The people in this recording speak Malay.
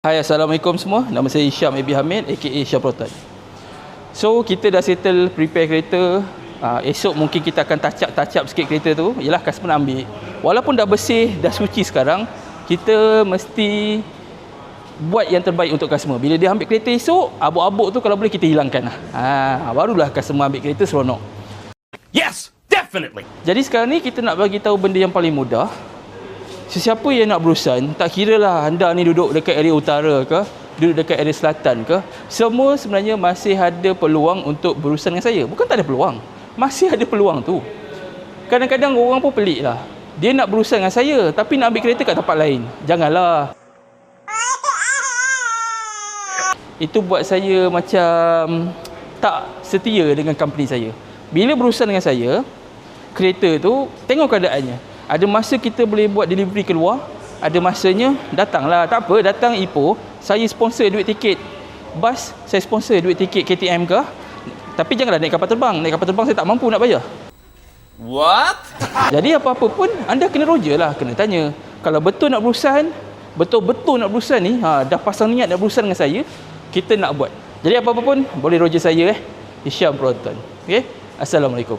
Hai, Assalamualaikum semua. Nama saya Syam Abi Hamid aka Syam Proton. So, kita dah settle prepare kereta. Esok mungkin kita akan touch up sikit kereta tu. Yalah, customer nak ambil. Walaupun dah bersih, dah suci sekarang, kita mesti buat yang terbaik untuk customer. Bila dia ambil kereta esok, abuk-abuk tu kalau boleh kita hilangkan lah. Barulah customer ambil kereta seronok. Yes, definitely. Jadi sekarang ni kita nak bagi tahu benda yang paling mudah. Sesiapa yang nak berurusan, tak kira lah anda ni duduk dekat area utara ke, duduk dekat area selatan ke, semua sebenarnya masih ada peluang untuk berurusan dengan saya. Bukan tak ada peluang, masih ada peluang tu. Kadang-kadang orang pun pelik lah, dia nak berurusan dengan saya tapi nak ambil kereta kat tempat lain. Janganlah. Itu buat saya macam tak setia dengan company saya. Bila berurusan dengan saya, kereta tu tengok keadaannya. Ada masa kita boleh buat delivery keluar, ada masanya datanglah. Tak apa, datang Ipoh, saya sponsor duit tiket bas, saya sponsor duit tiket KTM ke. Tapi janganlah naik kapal terbang. Naik kapal terbang saya tak mampu nak bayar. What? Jadi apa-apa pun anda kena roja lah, kena tanya. Kalau betul nak berurusan, betul-betul nak berurusan ni, dah pasang niat nak berurusan dengan saya, kita nak buat. Jadi apa-apa pun boleh roja saya Syam Proton. Okey? Assalamualaikum.